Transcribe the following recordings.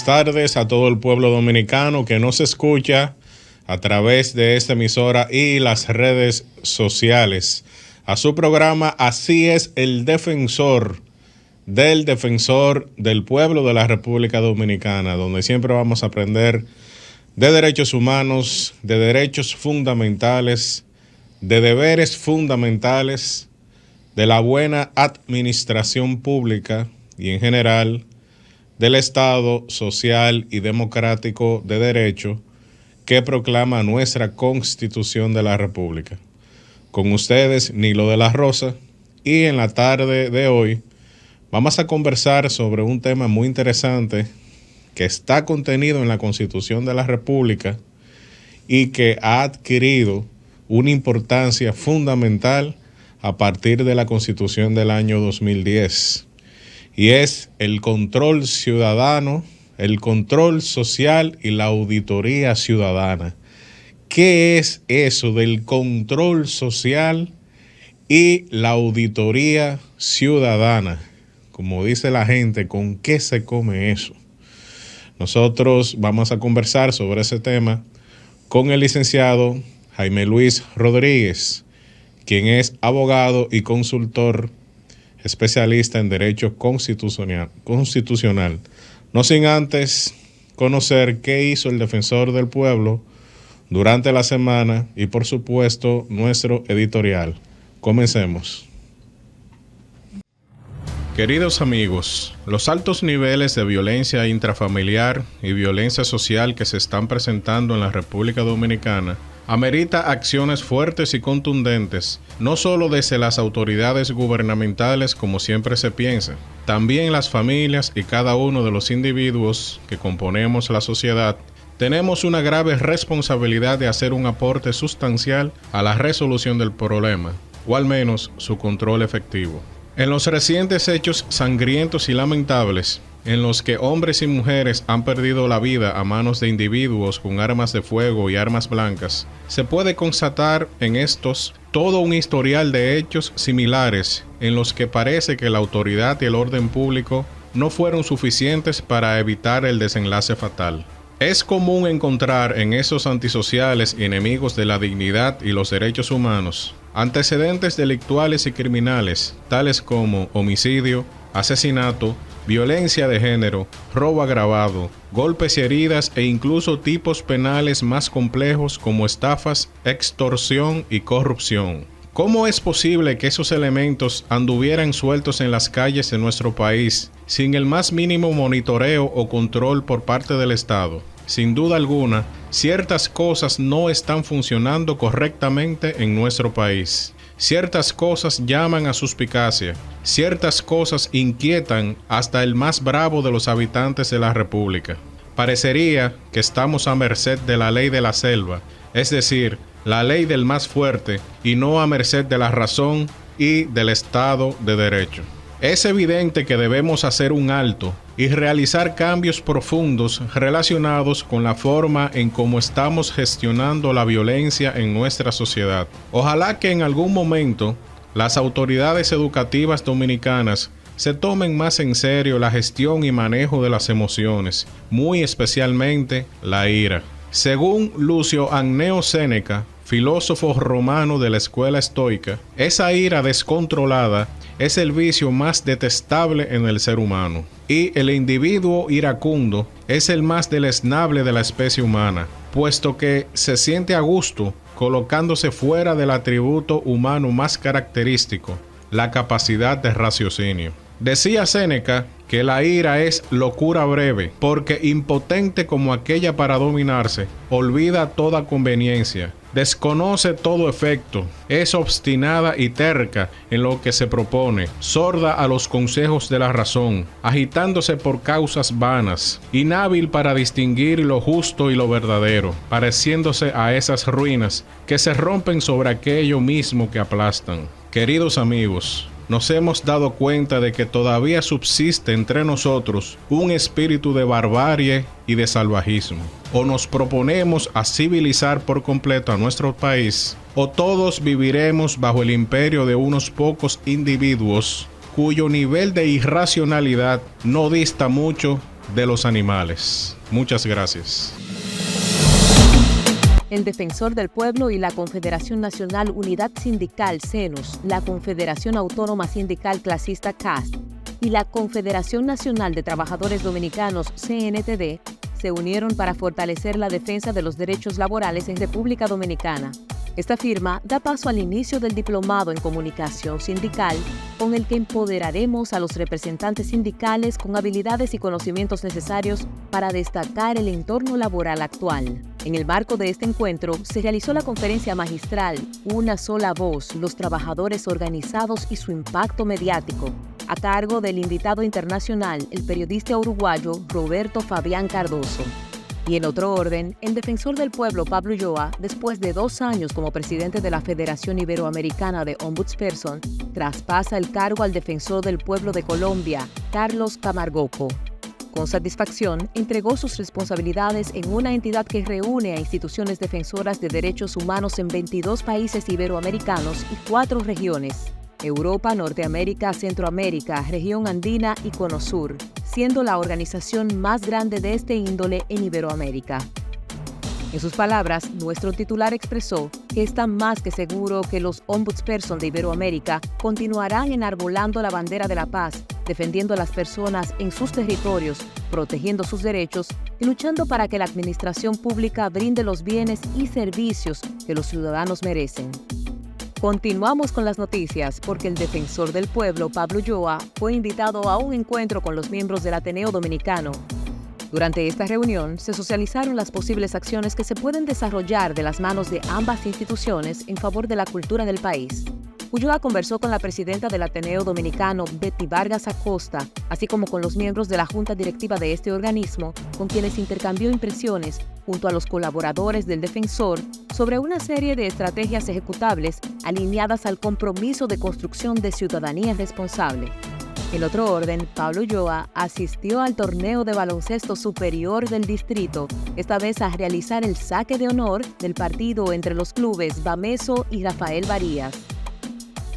buenas tardes a todo el pueblo dominicano que nos escucha a través de esta emisora y las redes sociales. A su programa Así es el defensor del pueblo de la República Dominicana, donde siempre vamos a aprender de derechos humanos, de derechos fundamentales, de deberes fundamentales, de la buena administración pública y en general del Estado social y democrático de derecho que proclama nuestra Constitución de la República. Con ustedes, Nilo de la Rosa, y en la tarde de hoy vamos a conversar sobre un tema muy interesante que está contenido en la Constitución de la República y que ha adquirido una importancia fundamental a partir de la Constitución del año 2010. Y es el control ciudadano, el control social y la auditoría ciudadana. ¿Qué es eso del control social y la auditoría ciudadana? Como dice la gente, ¿con qué se come eso? Nosotros vamos a conversar sobre ese tema con el licenciado Jaime Luis Rodríguez, quien es abogado y consultor especialista en derecho constitucional. No sin antes conocer qué hizo el defensor del pueblo durante la semana y, por supuesto, nuestro editorial. Comencemos. Queridos amigos, los altos niveles de violencia intrafamiliar y violencia social que se están presentando en la República Dominicana amerita acciones fuertes y contundentes, no solo desde las autoridades gubernamentales como siempre se piensa, también las familias y cada uno de los individuos que componemos la sociedad tenemos una grave responsabilidad de hacer un aporte sustancial a la resolución del problema, o al menos su control efectivo. En los recientes hechos sangrientos y lamentables, en los que hombres y mujeres han perdido la vida a manos de individuos con armas de fuego y armas blancas, se puede constatar en estos todo un historial de hechos similares en los que parece que la autoridad y el orden público no fueron suficientes para evitar el desenlace fatal. Es común encontrar en esos antisociales y enemigos de la dignidad y los derechos humanos antecedentes delictuales y criminales, tales como homicidio, asesinato, violencia de género, robo agravado, golpes y heridas e incluso tipos penales más complejos como estafas, extorsión y corrupción. ¿Cómo es posible que esos elementos anduvieran sueltos en las calles de nuestro país sin el más mínimo monitoreo o control por parte del Estado? Sin duda alguna, ciertas cosas no están funcionando correctamente en nuestro país. Ciertas cosas llaman a suspicacia. Ciertas cosas inquietan hasta el más bravo de los habitantes de la República. Parecería que estamos a merced de la ley de la selva, es decir, la ley del más fuerte, y no a merced de la razón y del Estado de Derecho. Es evidente que debemos hacer un alto y realizar cambios profundos relacionados con la forma en cómo estamos gestionando la violencia en nuestra sociedad. Ojalá que en algún momento las autoridades educativas dominicanas se tomen más en serio la gestión y manejo de las emociones, muy especialmente la ira. Según Lucio Anneo Séneca, filósofo romano de la escuela estoica, esa ira descontrolada es el vicio más detestable en el ser humano, y el individuo iracundo es el más deleznable de la especie humana, puesto que se siente a gusto colocándose fuera del atributo humano más característico, la capacidad de raciocinio. Decía Séneca que la ira es locura breve, porque impotente como aquella para dominarse, olvida toda conveniencia, desconoce todo efecto, es obstinada y terca en lo que se propone, sorda a los consejos de la razón, agitándose por causas vanas, inhábil para distinguir lo justo y lo verdadero, pareciéndose a esas ruinas que se rompen sobre aquello mismo que aplastan. Queridos amigos, nos hemos dado cuenta de que todavía subsiste entre nosotros un espíritu de barbarie y de salvajismo. O nos proponemos a civilizar por completo a nuestro país, o todos viviremos bajo el imperio de unos pocos individuos cuyo nivel de irracionalidad no dista mucho de los animales. Muchas gracias. El Defensor del Pueblo y la Confederación Nacional Unidad Sindical CENUS, la Confederación Autónoma Sindical Clasista CAS y la Confederación Nacional de Trabajadores Dominicanos CNTD se unieron para fortalecer la defensa de los derechos laborales en República Dominicana. Esta firma da paso al inicio del Diplomado en Comunicación Sindical, con el que empoderaremos a los representantes sindicales con habilidades y conocimientos necesarios para destacar el entorno laboral actual. En el marco de este encuentro, se realizó la conferencia magistral Una sola voz, los trabajadores organizados y su impacto mediático, a cargo del invitado internacional, el periodista uruguayo Roberto Fabián Cardoso. Y en otro orden, el Defensor del Pueblo Pablo Ulloa, después de 2 años como presidente de la Federación Iberoamericana de Ombudsperson, traspasa el cargo al Defensor del Pueblo de Colombia, Carlos Camargoco. Con satisfacción, entregó sus responsabilidades en una entidad que reúne a instituciones defensoras de derechos humanos en 22 países iberoamericanos y 4 regiones: Europa, Norteamérica, Centroamérica, Región Andina y Cono Sur, siendo la organización más grande de este índole en Iberoamérica. En sus palabras, nuestro titular expresó que está más que seguro que los ombudsperson de Iberoamérica continuarán enarbolando la bandera de la paz, defendiendo a las personas en sus territorios, protegiendo sus derechos y luchando para que la administración pública brinde los bienes y servicios que los ciudadanos merecen. Continuamos con las noticias porque el Defensor del Pueblo, Pablo Ulloa, fue invitado a un encuentro con los miembros del Ateneo Dominicano. Durante esta reunión se socializaron las posibles acciones que se pueden desarrollar de las manos de ambas instituciones en favor de la cultura del país. Ulloa conversó con la presidenta del Ateneo Dominicano, Betty Vargas Acosta, así como con los miembros de la junta directiva de este organismo, con quienes intercambió impresiones, junto a los colaboradores del defensor, sobre una serie de estrategias ejecutables alineadas al compromiso de construcción de ciudadanía responsable. En otro orden, Pablo Ulloa asistió al torneo de baloncesto superior del distrito, esta vez a realizar el saque de honor del partido entre los clubes Bameso y Rafael Varías.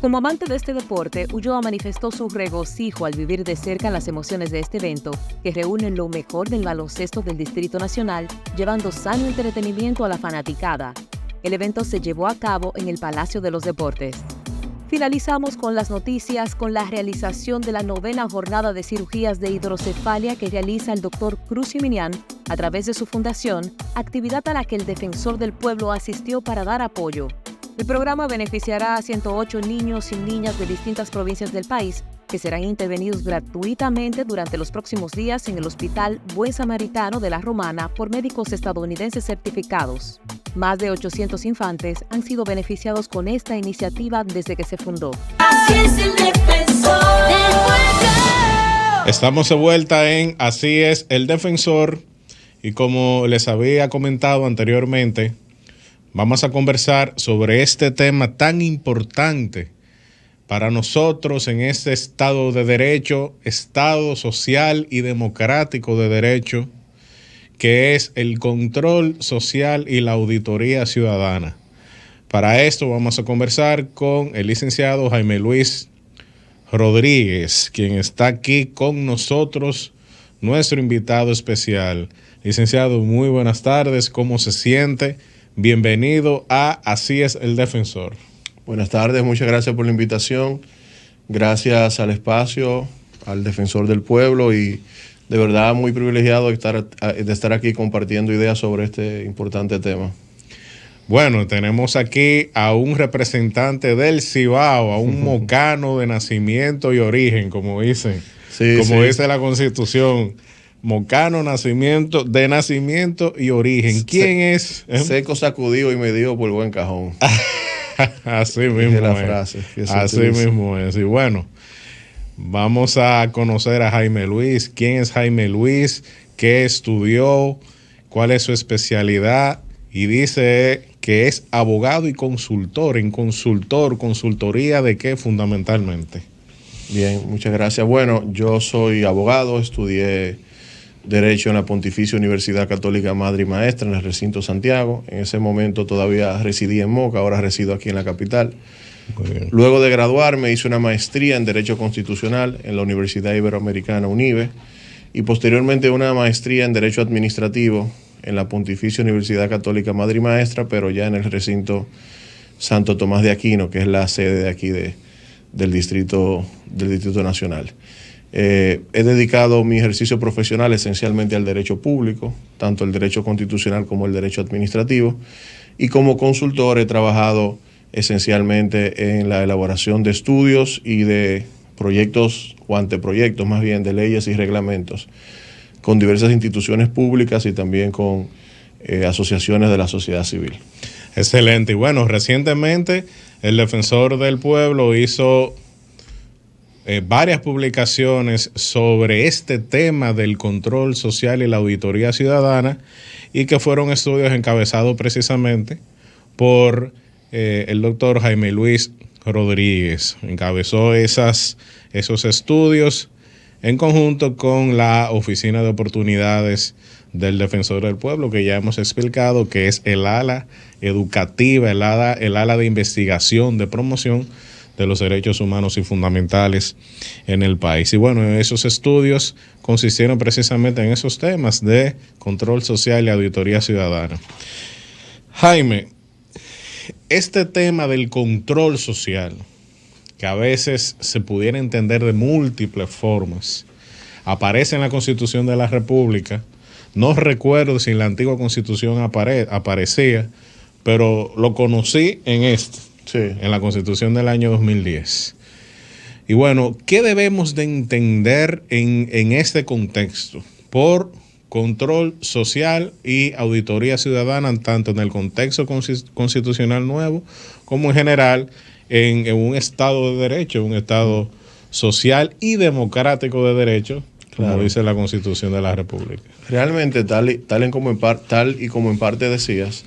Como amante de este deporte, Ulloa manifestó su regocijo al vivir de cerca las emociones de este evento, que reúne lo mejor del baloncesto del Distrito Nacional, llevando sano entretenimiento a la fanaticada. El evento se llevó a cabo en el Palacio de los Deportes. Finalizamos con las noticias con la realización de la 9ª jornada de cirugías de hidrocefalia que realiza el Dr. Cruz Jiminián a través de su fundación, actividad a la que el Defensor del Pueblo asistió para dar apoyo. El programa beneficiará a 108 niños y niñas de distintas provincias del país que serán intervenidos gratuitamente durante los próximos días en el Hospital Buen Samaritano de La Romana por médicos estadounidenses certificados. Más de 800 infantes han sido beneficiados con esta iniciativa desde que se fundó. Así es el Defensor del Pueblo. Estamos de vuelta en Así es el Defensor y como les había comentado anteriormente, vamos a conversar sobre este tema tan importante para nosotros en este Estado de Derecho, Estado social y democrático de derecho, que es el control social y la auditoría ciudadana. Para esto vamos a conversar con el licenciado Jaime Luis Rodríguez, quien está aquí con nosotros, nuestro invitado especial. Licenciado, muy buenas tardes, ¿cómo se siente? Bienvenido a Así es el Defensor. Buenas tardes, muchas gracias por la invitación. Gracias al espacio, al Defensor del Pueblo y de verdad muy privilegiado de estar aquí compartiendo ideas sobre este importante tema. Bueno, tenemos aquí a un representante del Cibao, a un mocano de nacimiento y origen, como dicen, dice la Constitución. Mocano, de nacimiento y origen. ¿Quién es? Seco, sacudido y medido por buen cajón. Así mismo la es. Frase Así mismo es. Y bueno, vamos a conocer a Jaime Luis. ¿Quién es Jaime Luis? ¿Qué estudió? ¿Cuál es su especialidad? Y dice que es abogado y consultor. ¿Consultoría de qué fundamentalmente? Bien, muchas gracias. Bueno, yo soy abogado, estudié Derecho en la Pontificia Universidad Católica Madre y Maestra en el recinto Santiago. En ese momento todavía residía en Moca, ahora resido aquí en la capital. Luego de graduarme hice una maestría en Derecho Constitucional en la Universidad Iberoamericana UNIBE y posteriormente una maestría en Derecho Administrativo en la Pontificia Universidad Católica Madre y Maestra, pero ya en el recinto Santo Tomás de Aquino, que es la sede de aquí del Distrito Nacional. He dedicado mi ejercicio profesional esencialmente al derecho público, tanto el derecho constitucional como el derecho administrativo, y como consultor he trabajado esencialmente en la elaboración de estudios y de proyectos o anteproyectos más bien de leyes y reglamentos con diversas instituciones públicas y también con asociaciones de la sociedad civil. Excelente. Y bueno, recientemente el Defensor del Pueblo hizo varias publicaciones sobre este tema del control social y la auditoría ciudadana, y que fueron estudios encabezados precisamente por el doctor Jaime Luis Rodríguez. Encabezó esos estudios en conjunto con la Oficina de Oportunidades del Defensor del Pueblo, que ya hemos explicado que es el ala educativa, el ala de investigación, de promoción de los derechos humanos y fundamentales en el país. Y bueno, esos estudios consistieron precisamente en esos temas de control social y auditoría ciudadana. Jaime, este tema del control social, que a veces se pudiera entender de múltiples formas, aparece en la Constitución de la República. No recuerdo si en la antigua Constitución aparecía, pero lo conocí en la Constitución del año 2010. Y bueno, ¿qué debemos de entender en este contexto por control social y auditoría ciudadana, tanto en el contexto constitucional nuevo como en general en un Estado de Derecho, un Estado social y democrático de derecho, como dice la Constitución de la República? Realmente, tal y como en parte decías,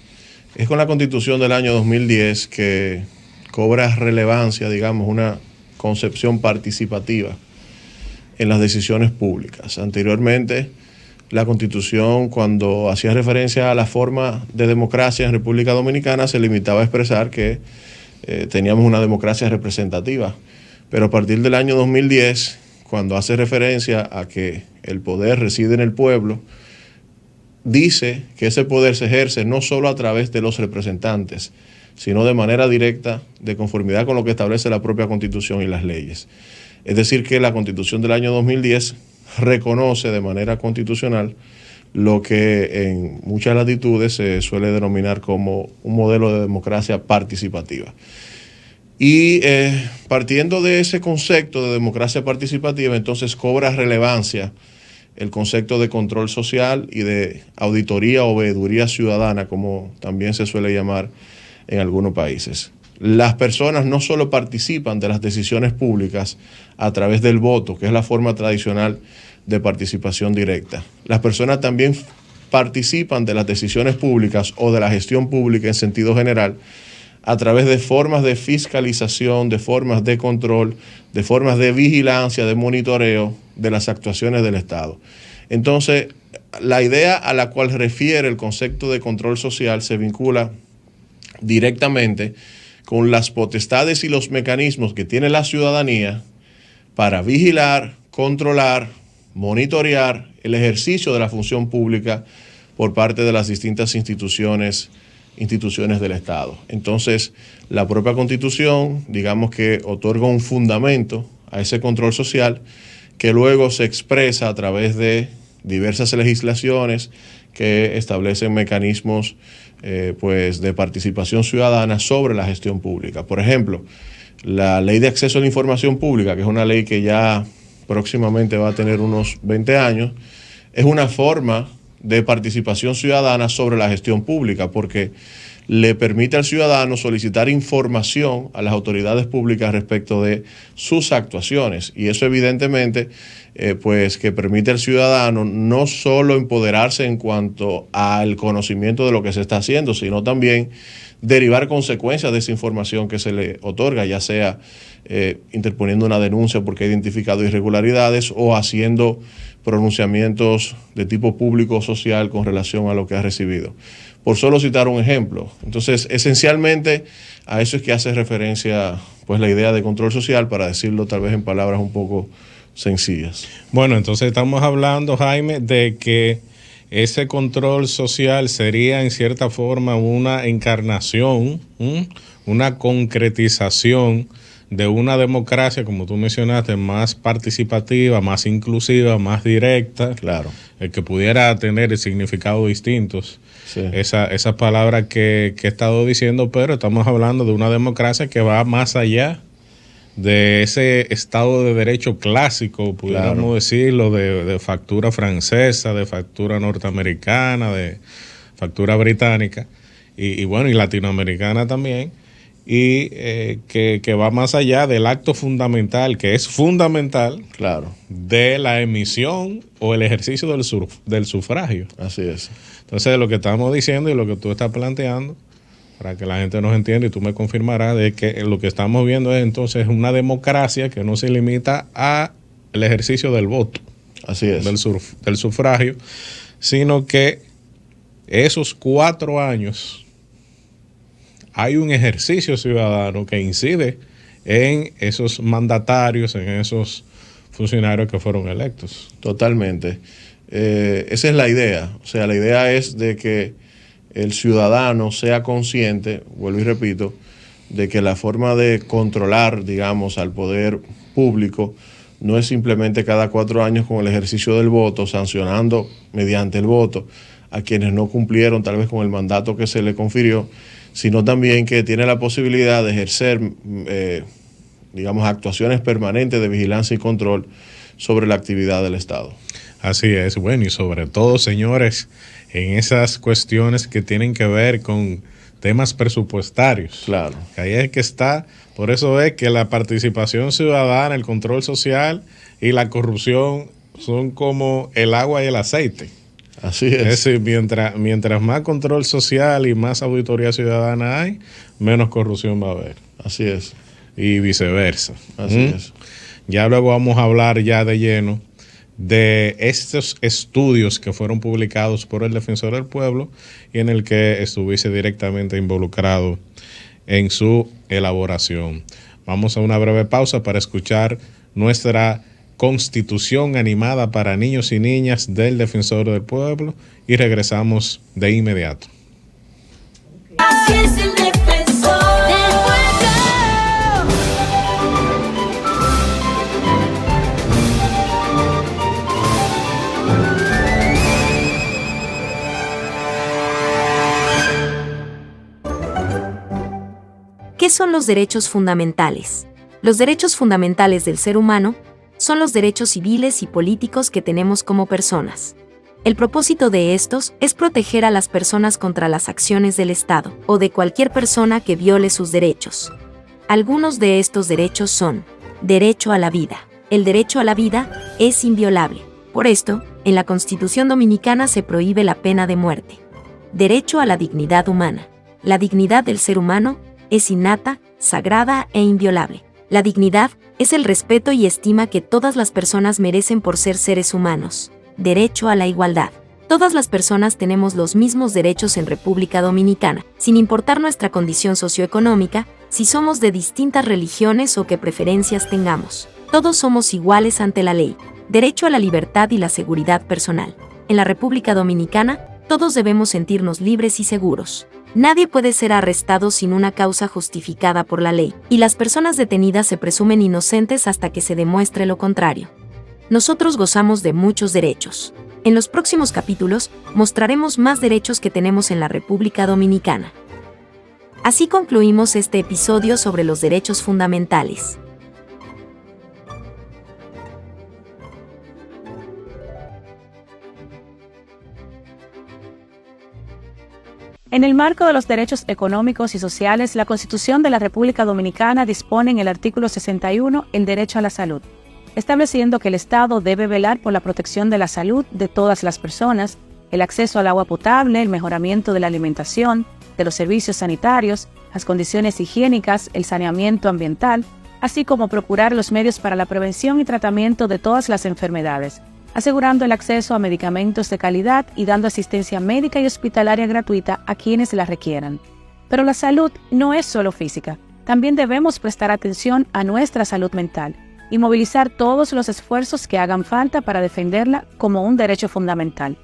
es con la Constitución del año 2010 que cobra relevancia, digamos, una concepción participativa en las decisiones públicas. Anteriormente, la Constitución, cuando hacía referencia a la forma de democracia en República Dominicana, se limitaba a expresar que teníamos una democracia representativa. Pero a partir del año 2010, cuando hace referencia a que el poder reside en el pueblo, dice que ese poder se ejerce no solo a través de los representantes, sino de manera directa, de conformidad con lo que establece la propia Constitución y las leyes. Es decir, que la Constitución del año 2010 reconoce de manera constitucional lo que en muchas latitudes se suele denominar como un modelo de democracia participativa. Y partiendo de ese concepto de democracia participativa, entonces cobra relevancia el concepto de control social y de auditoría o veeduría ciudadana, como también se suele llamar en algunos países. Las personas no solo participan de las decisiones públicas a través del voto, que es la forma tradicional de participación directa. Las personas también participan de las decisiones públicas o de la gestión pública en sentido general a través de formas de fiscalización, de formas de control, de formas de vigilancia, de monitoreo de las actuaciones del Estado. Entonces, la idea a la cual refiere el concepto de control social se vincula directamente con las potestades y los mecanismos que tiene la ciudadanía para vigilar, controlar, monitorear el ejercicio de la función pública por parte de las distintas instituciones del Estado. Entonces, la propia Constitución, digamos que otorga un fundamento a ese control social que luego se expresa a través de diversas legislaciones que establecen mecanismos pues de participación ciudadana sobre la gestión pública. Por ejemplo, la Ley de Acceso a la Información Pública, que es una ley que ya próximamente va a tener unos 20 años, es una forma de participación ciudadana sobre la gestión pública, porque le permite al ciudadano solicitar información a las autoridades públicas respecto de sus actuaciones, y eso evidentemente pues que permite al ciudadano no solo empoderarse en cuanto al conocimiento de lo que se está haciendo, sino también derivar consecuencias de esa información que se le otorga, ya sea interponiendo una denuncia porque ha identificado irregularidades o haciendo pronunciamientos de tipo público o social con relación a lo que ha recibido. Por solo citar un ejemplo. Entonces, esencialmente a eso es que hace referencia pues la idea de control social, para decirlo tal vez en palabras un poco sencillas. Bueno, entonces estamos hablando, Jaime, de que ese control social sería en cierta forma una encarnación, una concretización de una democracia, como tú mencionaste, más participativa, más inclusiva, más directa, claro, que pudiera tener significados distintos. Sí. Esa palabra que he estado diciendo, pero estamos hablando de una democracia que va más allá de ese Estado de Derecho clásico, pudiéramos decirlo, de factura francesa, de factura norteamericana, de factura británica, y bueno, y latinoamericana también, y que va más allá del acto fundamental, que es fundamental, de la emisión o el ejercicio del sufragio. Así es. Entonces, lo que estamos diciendo y lo que tú estás planteando, para que la gente nos entienda y tú me confirmarás, de que lo que estamos viendo es entonces una democracia que no se limita al ejercicio del voto. Así es. Del sufragio, sino que esos 4 años hay un ejercicio ciudadano que incide en esos mandatarios, en esos funcionarios que fueron electos. Totalmente. Esa es la idea. O sea, la idea es de que el ciudadano sea consciente, vuelvo y repito, de que la forma de controlar, digamos, al poder público no es simplemente cada 4 años con el ejercicio del voto, sancionando mediante el voto a quienes no cumplieron tal vez con el mandato que se le confirió, sino también que tiene la posibilidad de ejercer, digamos, actuaciones permanentes de vigilancia y control sobre la actividad del Estado. Así es, bueno, y sobre todo, señores, en esas cuestiones que tienen que ver con temas presupuestarios. Claro. Que ahí es que está, por eso es que la participación ciudadana, el control social y la corrupción son como el agua y el aceite. Así es. Es decir, mientras más control social y más auditoría ciudadana hay, menos corrupción va a haber. Así es. Y viceversa. Así es. Ya luego vamos a hablar ya de lleno de estos estudios que fueron publicados por el Defensor del Pueblo y en el que estuviese directamente involucrado en su elaboración. Vamos a una breve pausa para escuchar nuestra Constitución animada para niños y niñas del Defensor del Pueblo y regresamos de inmediato. Así es el defensor del pueblo. ¿Qué son los derechos fundamentales? Los derechos fundamentales del ser humano son los derechos civiles y políticos que tenemos como personas. El propósito de estos es proteger a las personas contra las acciones del Estado o de cualquier persona que viole sus derechos. Algunos de estos derechos son: derecho a la vida. El derecho a la vida es inviolable. Por esto, en la Constitución Dominicana se prohíbe la pena de muerte. Derecho a la dignidad humana. La dignidad del ser humano es innata, sagrada e inviolable. La dignidad es el respeto y estima que todas las personas merecen por ser seres humanos. Derecho a la igualdad. Todas las personas tenemos los mismos derechos en República Dominicana, sin importar nuestra condición socioeconómica, si somos de distintas religiones o qué preferencias tengamos. Todos somos iguales ante la ley. Derecho a la libertad y la seguridad personal. En la República Dominicana, todos debemos sentirnos libres y seguros. Nadie puede ser arrestado sin una causa justificada por la ley, y las personas detenidas se presumen inocentes hasta que se demuestre lo contrario. Nosotros gozamos de muchos derechos. En los próximos capítulos, mostraremos más derechos que tenemos en la República Dominicana. Así concluimos este episodio sobre los derechos fundamentales. En el marco de los derechos económicos y sociales, la Constitución de la República Dominicana dispone en el artículo 61 el derecho a la salud, estableciendo que el Estado debe velar por la protección de la salud de todas las personas, el acceso al agua potable, el mejoramiento de la alimentación, de los servicios sanitarios, las condiciones higiénicas, el saneamiento ambiental, así como procurar los medios para la prevención y tratamiento de todas las enfermedades, asegurando el acceso a medicamentos de calidad y dando asistencia médica y hospitalaria gratuita a quienes la requieran. Pero la salud no es solo física, también debemos prestar atención a nuestra salud mental, y movilizar todos los esfuerzos que hagan falta para defenderla como un derecho fundamental.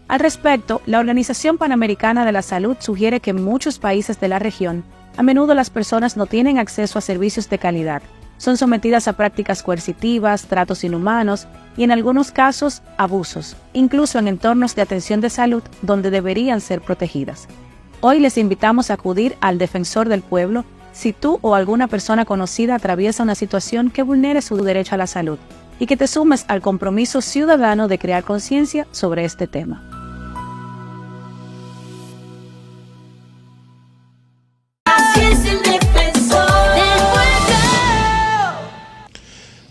Al respecto, la Organización Panamericana de la Salud sugiere que en muchos países de la región, a menudo las personas no tienen acceso a servicios de calidad, son sometidas a prácticas coercitivas, tratos inhumanos y en algunos casos, abusos, incluso en entornos de atención de salud donde deberían ser protegidas. Hoy les invitamos a acudir al Defensor del Pueblo si tú o alguna persona conocida atraviesa una situación que vulnere su derecho a la salud y que te sumes al compromiso ciudadano de crear conciencia sobre este tema. Así es el defensor del pueblo.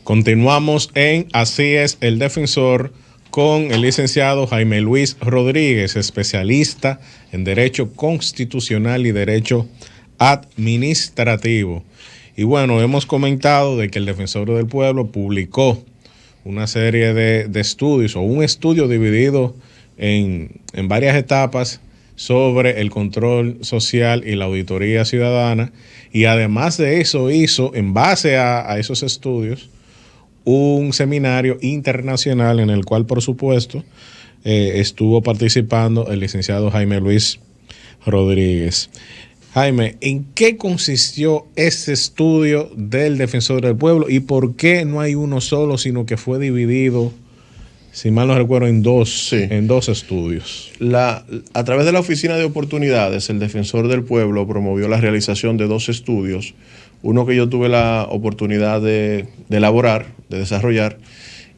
Continuamos en Así es el Defensor con el licenciado Jaime Luis Rodríguez, especialista en Derecho Constitucional y Derecho Administrativo. Y bueno, hemos comentado de que el Defensor del Pueblo publicó una serie de estudios o un estudio dividido en varias etapas sobre el control social y la auditoría ciudadana, y además de eso hizo, en base a esos estudios, un seminario internacional en el cual, por supuesto, estuvo participando el licenciado Jaime Luis Rodríguez. Jaime, ¿en qué consistió ese estudio del Defensor del Pueblo y por qué no hay uno solo, sino que fue dividido, si mal no recuerdo, en dos estudios? A través de la Oficina de Oportunidades, el Defensor del Pueblo promovió la realización de 2 estudios. Uno que yo tuve la oportunidad de elaborar, de desarrollar,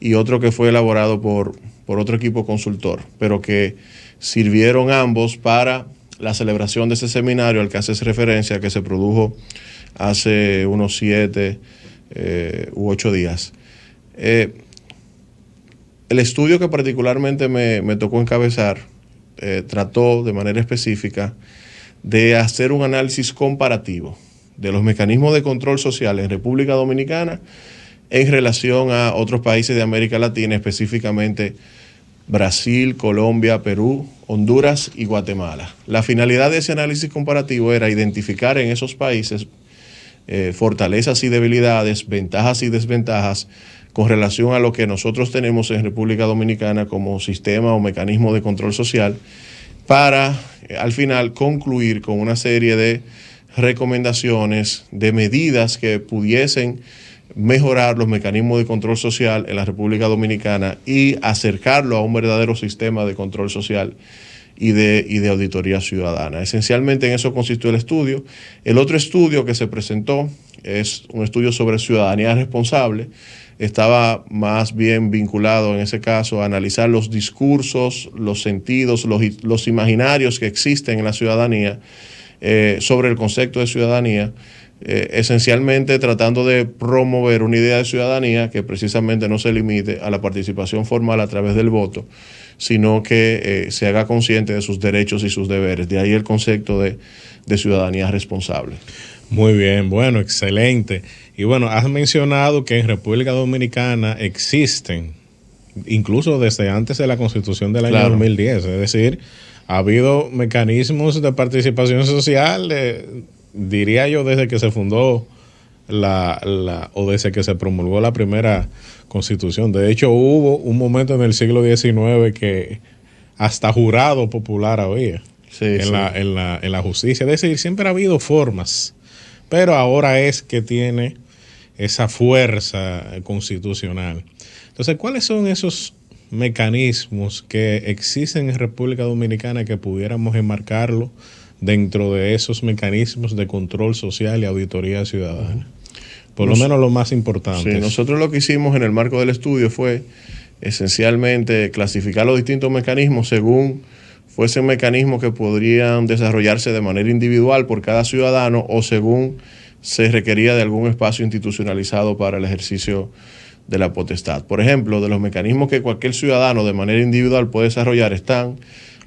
y otro que fue elaborado por otro equipo consultor, pero que sirvieron ambos para la celebración de ese seminario al que haces referencia, que se produjo hace unos 7 u 8 días. El estudio que particularmente me tocó encabezar trató de manera específica de hacer un análisis comparativo de los mecanismos de control social en República Dominicana en relación a otros países de América Latina, específicamente Brasil, Colombia, Perú, Honduras y Guatemala. La finalidad de ese análisis comparativo era identificar en esos países fortalezas y debilidades, ventajas y desventajas con relación a lo que nosotros tenemos en República Dominicana como sistema o mecanismo de control social, para al final concluir con una serie de recomendaciones, de medidas que pudiesen mejorar los mecanismos de control social en la República Dominicana y acercarlo a un verdadero sistema de control social y de auditoría ciudadana. Esencialmente en eso consistió el estudio. El otro estudio que se presentó es un estudio sobre ciudadanía responsable. Estaba más bien vinculado en ese caso a analizar los discursos, los sentidos, los imaginarios que existen en la ciudadanía sobre el concepto de ciudadanía, esencialmente tratando de promover una idea de ciudadanía que precisamente no se limite a la participación formal a través del voto, sino que se haga consciente de sus derechos y sus deberes. De ahí el concepto de ciudadanía responsable. Muy bien, bueno, excelente. Y bueno, has mencionado que en República Dominicana existen, incluso desde antes de la Constitución del año 2010, es decir, ha habido mecanismos de participación social, diría yo, desde que se fundó o desde que se promulgó la primera Constitución. De hecho, hubo un momento en el siglo XIX que hasta jurado popular había en la justicia. Es decir, siempre ha habido formas, pero ahora es que tiene esa fuerza constitucional. Entonces, ¿cuáles son esos mecanismos que existen en República Dominicana que pudiéramos enmarcarlo dentro de esos mecanismos de control social y auditoría ciudadana? Por lo menos lo más importante. Sí, nosotros lo que hicimos en el marco del estudio fue esencialmente clasificar los distintos mecanismos según fuesen mecanismos que podrían desarrollarse de manera individual por cada ciudadano o según se requería de algún espacio institucionalizado para el ejercicio de la potestad. Por ejemplo, de los mecanismos que cualquier ciudadano de manera individual puede desarrollar están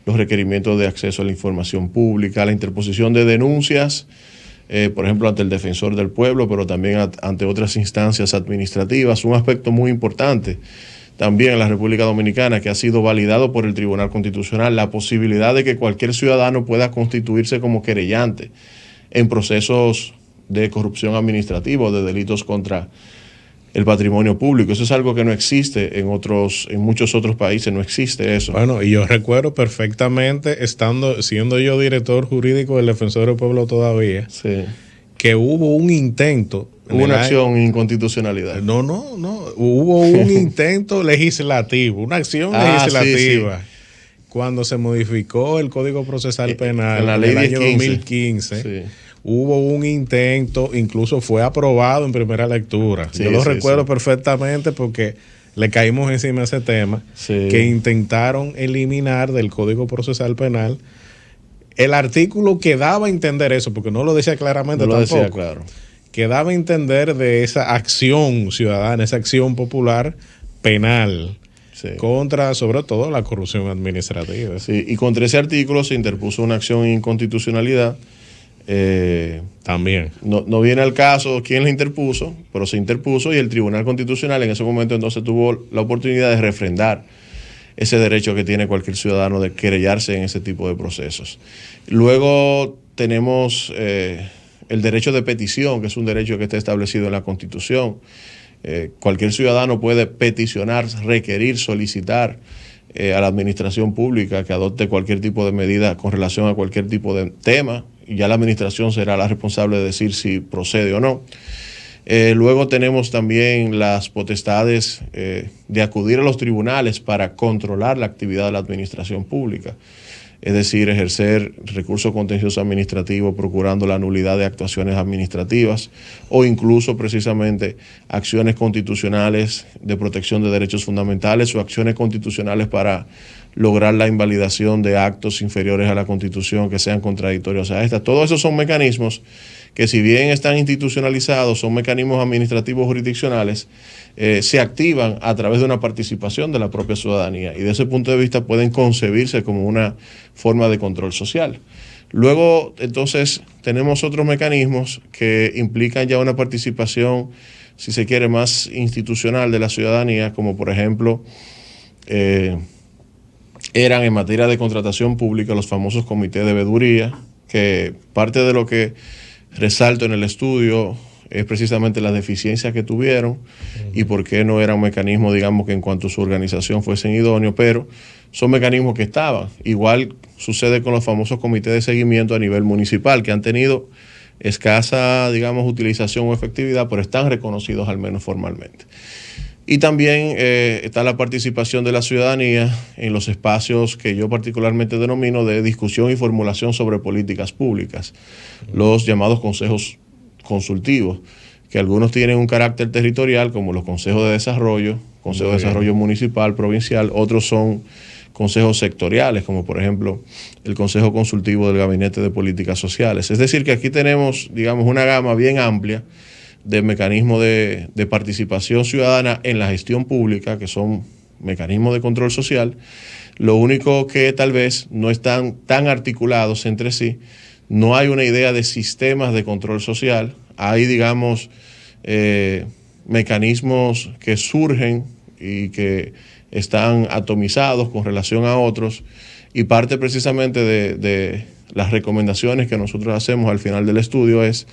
los requerimientos de acceso a la información pública, la interposición de denuncias, por ejemplo, ante el Defensor del Pueblo, pero también ante otras instancias administrativas. Un aspecto muy importante también en la República Dominicana, que ha sido validado por el Tribunal Constitucional, la posibilidad de que cualquier ciudadano pueda constituirse como querellante en procesos de corrupción administrativa o de delitos contra el patrimonio público. Eso es algo que no existe en muchos otros países, no existe eso. Bueno, y yo recuerdo perfectamente, siendo yo director jurídico del Defensor del Pueblo todavía, Sí. que hubo un intento. Hubo una acción en inconstitucionalidad. No. Hubo un intento legislativo, una acción legislativa. Sí. Cuando se modificó el Código Procesal Penal en la en ley el año 1015. 2015, Sí. hubo un intento, incluso fue aprobado en primera lectura. Sí, yo lo sí, recuerdo sí. perfectamente porque le caímos encima de ese tema, Sí. que intentaron eliminar del Código Procesal Penal el artículo que daba a entender eso, porque no lo decía claramente No lo tampoco. decía claro. Que daba a entender de esa acción ciudadana, esa acción popular penal, Sí. contra sobre todo la corrupción administrativa. Sí, y contra ese artículo se interpuso una acción en inconstitucionalidad. También. No viene al caso quién la interpuso, pero se interpuso y el Tribunal Constitucional en ese momento entonces tuvo la oportunidad de refrendar ese derecho que tiene cualquier ciudadano de querellarse en ese tipo de procesos. Luego tenemos el derecho de petición, que es un derecho que está establecido en la Constitución. Cualquier ciudadano puede peticionar, requerir, solicitar a la administración pública que adopte cualquier tipo de medida con relación a cualquier tipo de tema, y ya la administración será la responsable de decir si procede o no. Luego tenemos también las potestades de acudir a los tribunales para controlar la actividad de la administración pública. Es decir, ejercer recurso contencioso administrativo procurando la nulidad de actuaciones administrativas o incluso precisamente acciones constitucionales de protección de derechos fundamentales o acciones constitucionales para lograr la invalidación de actos inferiores a la Constitución que sean contradictorios a esta. Todos esos son mecanismos que, si bien están institucionalizados, son mecanismos administrativos jurisdiccionales, se activan a través de una participación de la propia ciudadanía y de ese punto de vista pueden concebirse como una forma de control social. Luego, entonces, tenemos otros mecanismos que implican ya una participación, si se quiere, más institucional de la ciudadanía, como por ejemplo, eran en materia de contratación pública los famosos comités de veeduría, que parte de lo que resalto en el estudio es precisamente las deficiencias que tuvieron y por qué no era un mecanismo, digamos, que en cuanto a su organización fuesen idóneos, pero son mecanismos que estaban. Igual sucede con los famosos comités de seguimiento a nivel municipal, que han tenido escasa, digamos, utilización o efectividad, pero están reconocidos al menos formalmente. Y también está la participación de la ciudadanía en los espacios que yo particularmente denomino de discusión y formulación sobre políticas públicas, los llamados consejos consultivos, que algunos tienen un carácter territorial, como los consejos de desarrollo, consejo de desarrollo municipal, provincial, otros son consejos sectoriales, como por ejemplo el Consejo Consultivo del Gabinete de Políticas Sociales. Es decir, que aquí tenemos, digamos, una gama bien amplia de mecanismos de participación ciudadana en la gestión pública, que son mecanismos de control social. Lo único que tal vez no están tan articulados entre sí. No hay una idea de sistemas de control social. Hay, digamos, mecanismos que surgen y que están atomizados con relación a otros, y parte precisamente de las recomendaciones que nosotros hacemos al final del estudio es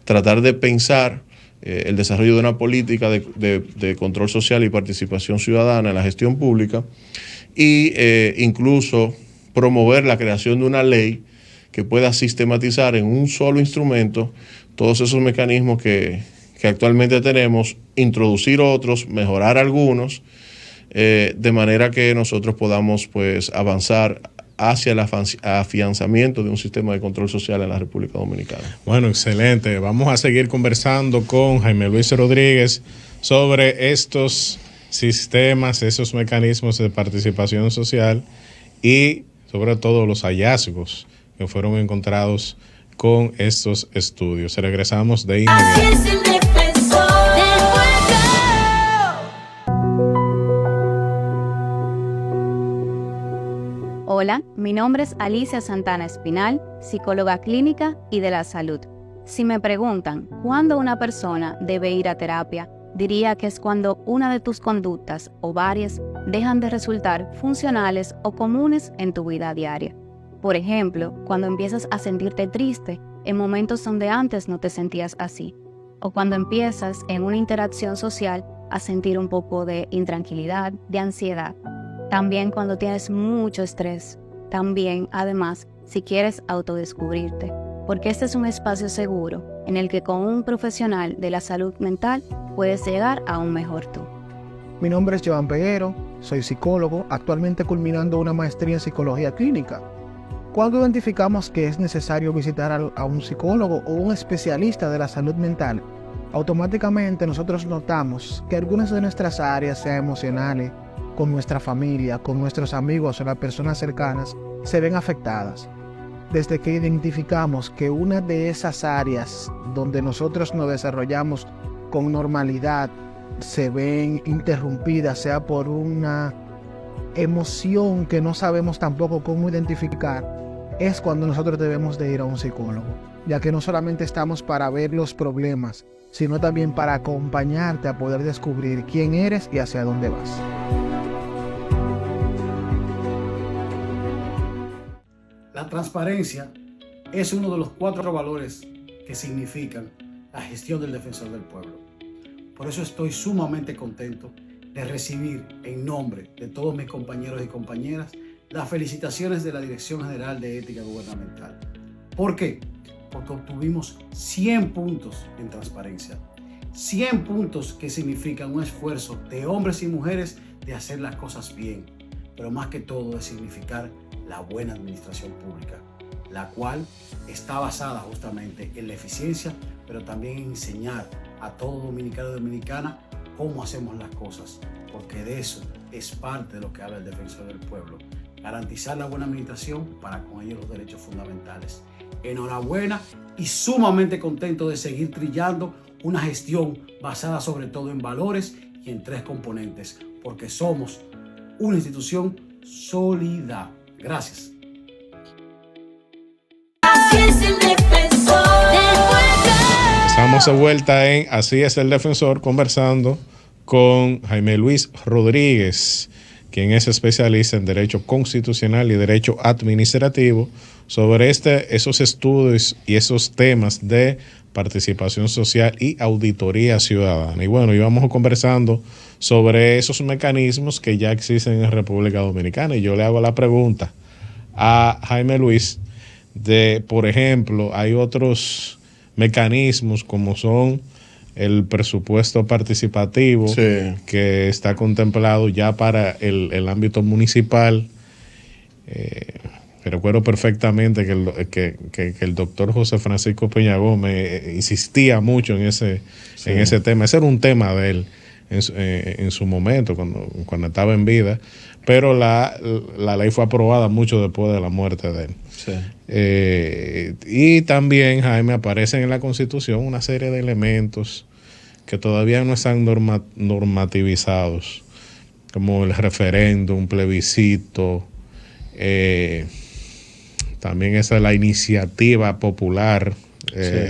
tratar de pensar el desarrollo de una política de control social y participación ciudadana en la gestión pública y incluso promover la creación de una ley que pueda sistematizar en un solo instrumento todos esos mecanismos que actualmente tenemos, introducir otros, mejorar algunos, de manera que nosotros podamos pues avanzar hacia el afianzamiento de un sistema de control social en la República Dominicana. Bueno, excelente. Vamos a seguir conversando con Jaime Luis Rodríguez sobre estos sistemas, esos mecanismos de participación social y sobre todo los hallazgos que fueron encontrados con estos estudios. Regresamos de inmediato. Así es el defensor del pueblo. Hola, mi nombre es Alicia Santana Espinal, psicóloga clínica y de la salud. Si me preguntan cuándo una persona debe ir a terapia, diría que es cuando una de tus conductas o varias dejan de resultar funcionales o comunes en tu vida diaria. Por ejemplo, cuando empiezas a sentirte triste en momentos donde antes no te sentías así. o cuando empiezas en una interacción social a sentir un poco de intranquilidad, de ansiedad. También cuando tienes mucho estrés. También, además, si quieres autodescubrirte, porque este es un espacio seguro en el que con un profesional de la salud mental puedes llegar a un mejor tú. Mi nombre es Joan Peguero, soy psicólogo, actualmente culminando una maestría en psicología clínica. Cuando identificamos que es necesario visitar a un psicólogo o un especialista de la salud mental, automáticamente nosotros notamos que algunas de nuestras áreas, sean emocionales, con nuestra familia, con nuestros amigos o las personas cercanas, se ven afectadas. Desde que identificamos que una de esas áreas donde nosotros nos desarrollamos con normalidad se ven interrumpidas, sea por una emoción que no sabemos tampoco cómo identificar, es cuando nosotros debemos de ir a un psicólogo, ya que no solamente estamos para ver los problemas, sino también para acompañarte a poder descubrir quién eres y hacia dónde vas. La transparencia es uno de los 4 valores que significan la gestión del Defensor del Pueblo. Por eso estoy sumamente contento de recibir en nombre de todos mis compañeros y compañeras las felicitaciones de la Dirección General de Ética Gubernamental. ¿Por qué? Porque obtuvimos 100 puntos en transparencia. 100 puntos que significan un esfuerzo de hombres y mujeres de hacer las cosas bien, pero más que todo de significar la buena administración pública, la cual está basada justamente en la eficiencia, pero también en enseñar a todo dominicano y dominicana cómo hacemos las cosas, porque de eso es parte de lo que habla el Defensor del Pueblo, garantizar la buena administración para con ello los derechos fundamentales. Enhorabuena y sumamente contento de seguir trillando una gestión basada sobre todo en valores y en 3 componentes, porque somos una institución sólida. Gracias. Así es el Defensor del Pueblo. Estamos de vuelta en Así es el Defensor, conversando con Jaime Luis Rodríguez, quien es especialista en Derecho Constitucional y Derecho Administrativo, sobre esos estudios y esos temas de participación social y auditoría ciudadana. Y bueno, íbamos conversando sobre esos mecanismos que ya existen en República Dominicana. Y yo le hago la pregunta a Jaime Luis de, por ejemplo, hay otros mecanismos como son el presupuesto participativo, sí, que está contemplado ya para el ámbito municipal. Recuerdo perfectamente que el doctor José Francisco Peña Gómez insistía mucho en ese tema. Ese era un tema de él en su momento, cuando estaba en vida, pero la ley fue aprobada mucho después de la muerte de él. Sí. Y también, Jaime, aparecen en la Constitución una serie de elementos que todavía no están normativizados, como el referéndum, plebiscito, también esa es la iniciativa popular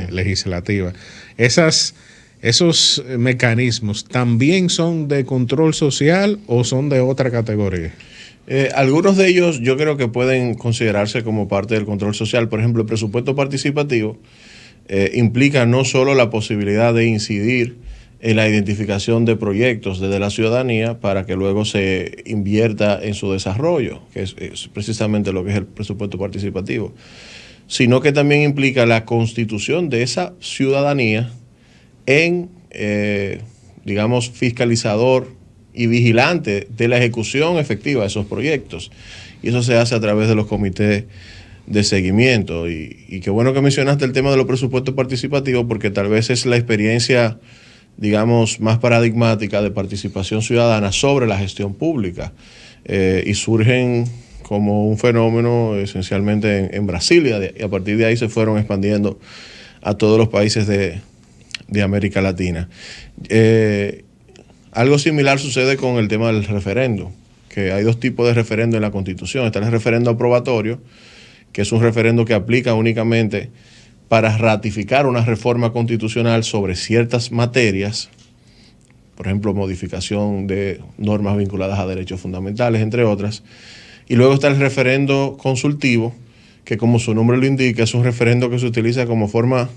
legislativa. ¿Esos mecanismos también son de control social o son de otra categoría? Algunos de ellos yo creo que pueden considerarse como parte del control social. Por ejemplo, el presupuesto participativo implica no solo la posibilidad de incidir en la identificación de proyectos desde la ciudadanía para que luego se invierta en su desarrollo, que es precisamente lo que es el presupuesto participativo, sino que también implica la constitución de esa ciudadanía en, digamos, fiscalizador y vigilante de la ejecución efectiva de esos proyectos. Y eso se hace a través de los comités de seguimiento. Y qué bueno que mencionaste el tema de los presupuestos participativos, porque tal vez es la experiencia, digamos, más paradigmática de participación ciudadana sobre la gestión pública. Y surgen como un fenómeno esencialmente en Brasil, y a partir de ahí se fueron expandiendo a todos los países de América Latina. Algo similar sucede con el tema del referendo, que hay 2 tipos de referendo en la Constitución. Está el referendo aprobatorio, que es un referendo que aplica únicamente para ratificar una reforma constitucional sobre ciertas materias, por ejemplo, modificación de normas vinculadas a derechos fundamentales, entre otras. Y luego está el referendo consultivo, que como su nombre lo indica, es un referendo que se utiliza como forma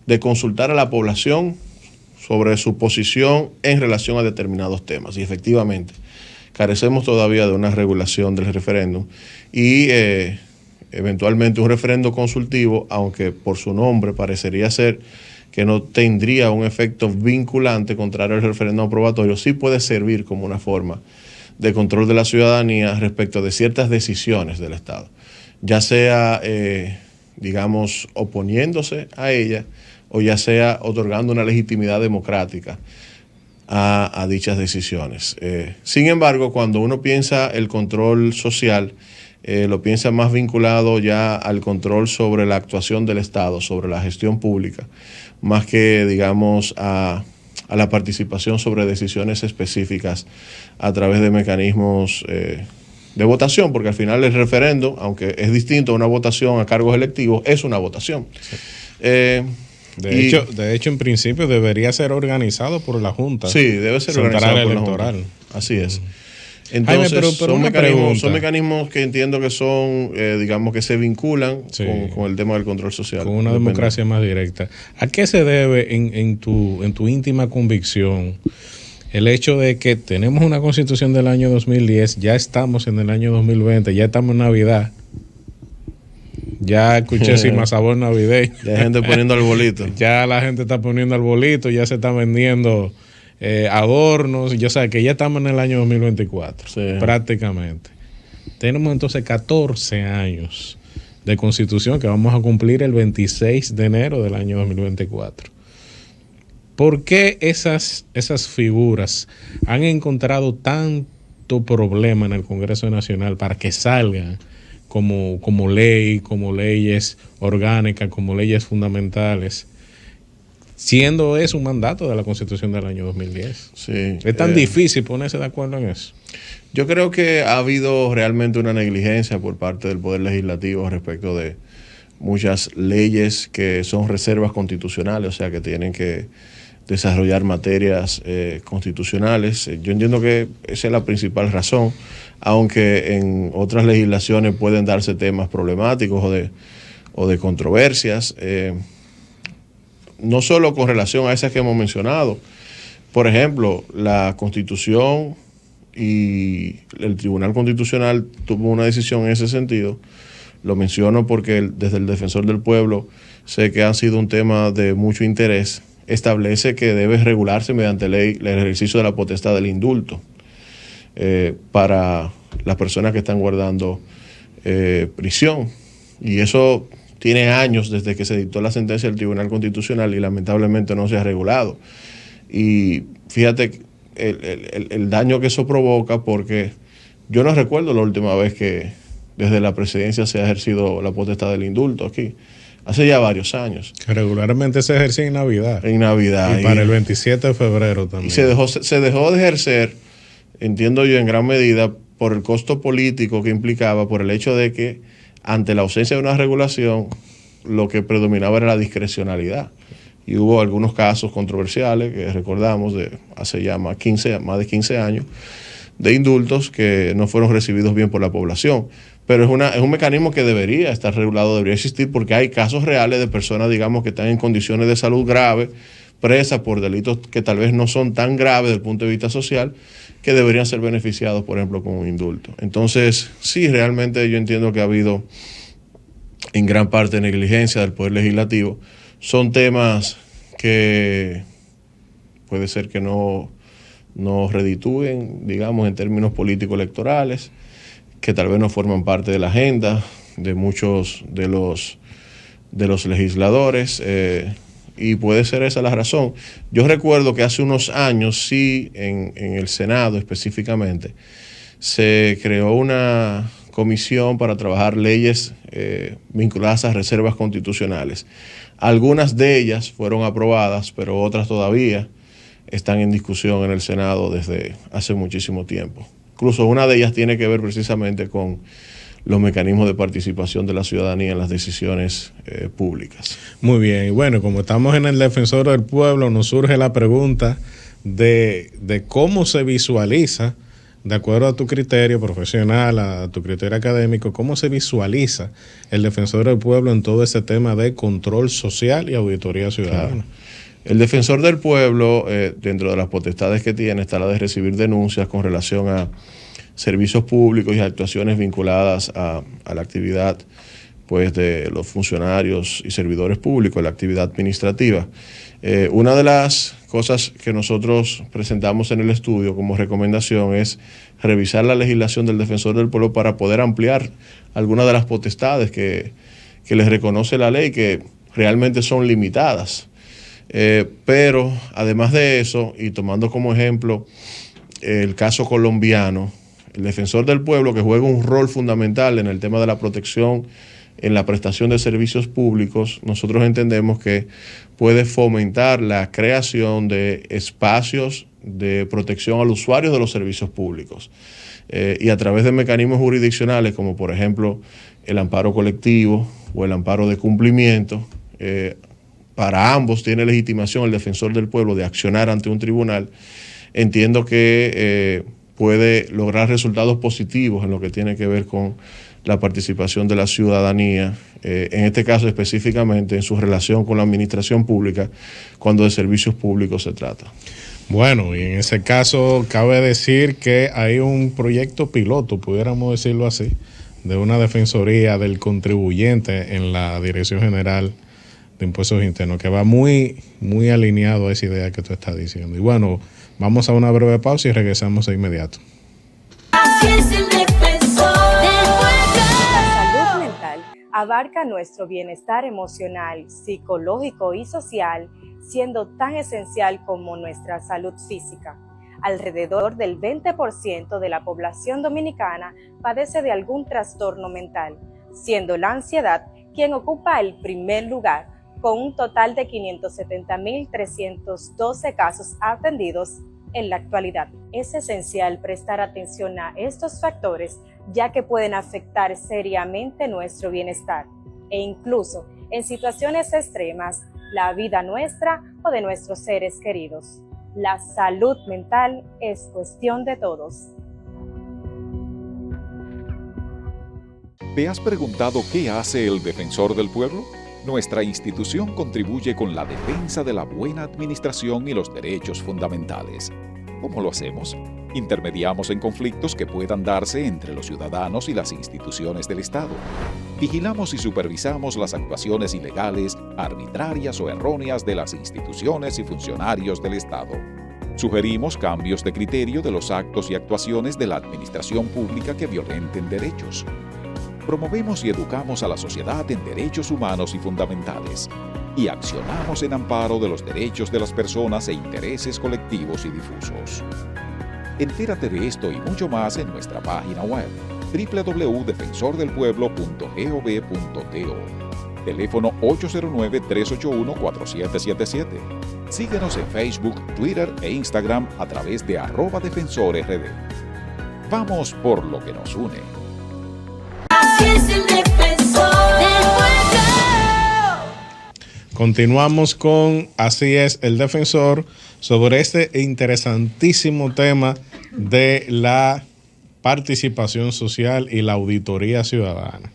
de consultar a la población sobre su posición en relación a determinados temas. Y efectivamente, carecemos todavía de una regulación del referéndum y eventualmente un referendo consultivo, aunque por su nombre parecería ser que no tendría un efecto vinculante contrario al referéndum aprobatorio, sí puede servir como una forma de control de la ciudadanía respecto de ciertas decisiones del Estado, ya sea, digamos, oponiéndose a ella o ya sea otorgando una legitimidad democrática a dichas decisiones. Sin embargo, cuando uno piensa el control social, lo piensa más vinculado ya al control sobre la actuación del Estado, sobre la gestión pública, más que, digamos, a la participación sobre decisiones específicas a través de mecanismos de votación, porque al final el referendo, aunque es distinto a una votación a cargos electivos, es una votación. Sí. De hecho, en principio debería ser organizado por la Junta. Sí, debe ser organizado por electoral. La Junta. Así es. Entonces, Jaime, son mecanismos que entiendo que son, digamos, que se vinculan con el tema del control social. Con una democracia más directa. ¿A qué se debe en tu íntima convicción el hecho de que tenemos una constitución del año 2010, ya estamos en el año 2020, ya estamos en Navidad? Ya escuché sin más sabor navideño. Ya hay gente poniendo arbolitos. Ya la gente está poniendo arbolitos, ya se están vendiendo adornos. Yo sé que ya estamos en el año 2024, sí, prácticamente. Tenemos entonces 14 años de constitución que vamos a cumplir el 26 de enero del año 2024. ¿Por qué esas figuras han encontrado tanto problema en el Congreso Nacional para que salgan como ley, como leyes orgánicas, como leyes fundamentales, siendo eso un mandato de la Constitución del año 2010? Sí, ¿Es tan difícil ponerse de acuerdo en eso? Yo creo que ha habido realmente una negligencia por parte del Poder Legislativo respecto de muchas leyes que son reservas constitucionales, o sea, que tienen que desarrollar materias constitucionales. Yo entiendo que esa es la principal razón, aunque en otras legislaciones pueden darse temas problemáticos o de controversias, no solo con relación a esas que hemos mencionado. Por ejemplo, la Constitución y el Tribunal Constitucional tuvo una decisión en ese sentido. Lo menciono porque desde el Defensor del Pueblo sé que ha sido un tema de mucho interés. Establece que debe regularse mediante ley el ejercicio de la potestad del indulto para las personas que están guardando prisión. Y eso tiene años desde que se dictó la sentencia del Tribunal Constitucional y lamentablemente no se ha regulado. Y fíjate el daño que eso provoca, porque yo no recuerdo la última vez que desde la presidencia se ha ejercido la potestad del indulto aquí. Hace ya varios años. Que regularmente se ejerce en Navidad. En Navidad. Y para el 27 de febrero también. Y se dejó de ejercer, entiendo yo, en gran medida por el costo político que implicaba, por el hecho de que ante la ausencia de una regulación, lo que predominaba era la discrecionalidad. Y hubo algunos casos controversiales que recordamos de hace ya más de 15 años, de indultos que no fueron recibidos bien por la población. Pero es un mecanismo que debería estar regulado, debería existir, porque hay casos reales de personas, digamos, que están en condiciones de salud grave, presas por delitos que tal vez no son tan graves desde el punto de vista social, que deberían ser beneficiados, por ejemplo, con un indulto. Entonces, sí, realmente yo entiendo que ha habido en gran parte negligencia del Poder Legislativo. Son temas que puede ser que no reditúen, digamos, en términos político-electorales, que tal vez no forman parte de la agenda de muchos de los legisladores, y puede ser esa la razón. Yo recuerdo que hace unos años, sí, en el Senado específicamente, se creó una comisión para trabajar leyes vinculadas a reservas constitucionales. Algunas de ellas fueron aprobadas, pero otras todavía están en discusión en el Senado desde hace muchísimo tiempo. Incluso una de ellas tiene que ver precisamente con los mecanismos de participación de la ciudadanía en las decisiones públicas. Muy bien, y bueno, como estamos en el Defensor del Pueblo, nos surge la pregunta de cómo se visualiza, de acuerdo a tu criterio profesional, a tu criterio académico, cómo se visualiza el Defensor del Pueblo en todo ese tema de control social y auditoría ciudadana. El defensor del pueblo, dentro de las potestades que tiene, está la de recibir denuncias con relación a servicios públicos y actuaciones vinculadas a la actividad pues, de los funcionarios y servidores públicos, la actividad administrativa. Una de las cosas que nosotros presentamos en el estudio como recomendación es revisar la legislación del defensor del pueblo para poder ampliar algunas de las potestades que les reconoce la ley, que realmente son limitadas. Pero además de eso, y tomando como ejemplo el caso colombiano, el defensor del pueblo, que juega un rol fundamental en el tema de la protección en la prestación de servicios públicos, nosotros entendemos que puede fomentar la creación de espacios de protección al usuario de los servicios públicos y a través de mecanismos jurisdiccionales como por ejemplo el amparo colectivo o el amparo de cumplimiento. Para ambos tiene legitimación el defensor del pueblo de accionar ante un tribunal. Entiendo que puede lograr resultados positivos en lo que tiene que ver con la participación de la ciudadanía, en este caso específicamente en su relación con la administración pública, cuando de servicios públicos se trata. Bueno, y en ese caso cabe decir que hay un proyecto piloto, pudiéramos decirlo así, de una defensoría del contribuyente en la Dirección General de Impuestos Internos, que va muy, muy alineado a esa idea que tú estás diciendo. Y bueno, vamos a una breve pausa y regresamos de inmediato. Así es el defensor del pueblo. La salud mental abarca nuestro bienestar emocional, psicológico y social, siendo tan esencial como nuestra salud física. Alrededor del 20% de la población dominicana padece de algún trastorno mental, siendo la ansiedad quien ocupa el primer lugar, con un total de 570.312 casos atendidos en la actualidad. Es esencial prestar atención a estos factores, ya que pueden afectar seriamente nuestro bienestar e incluso, en situaciones extremas, la vida nuestra o de nuestros seres queridos. La salud mental es cuestión de todos. ¿Te has preguntado qué hace el defensor del pueblo? Nuestra institución contribuye con la defensa de la buena administración y los derechos fundamentales. ¿Cómo lo hacemos? Intermediamos en conflictos que puedan darse entre los ciudadanos y las instituciones del Estado. Vigilamos y supervisamos las actuaciones ilegales, arbitrarias o erróneas de las instituciones y funcionarios del Estado. Sugerimos cambios de criterio de los actos y actuaciones de la administración pública que violenten derechos. Promovemos y educamos a la sociedad en derechos humanos y fundamentales. Y accionamos en amparo de los derechos de las personas e intereses colectivos y difusos. Entérate de esto y mucho más en nuestra página web www.defensordelpueblo.gov.do. Teléfono 809-381-4777. Síguenos en Facebook, Twitter e Instagram a través de @defensorrd. Vamos por lo que nos une. Así es el defensor del pueblo. Continuamos con Así es el defensor, sobre este interesantísimo tema de la participación social y la auditoría ciudadana.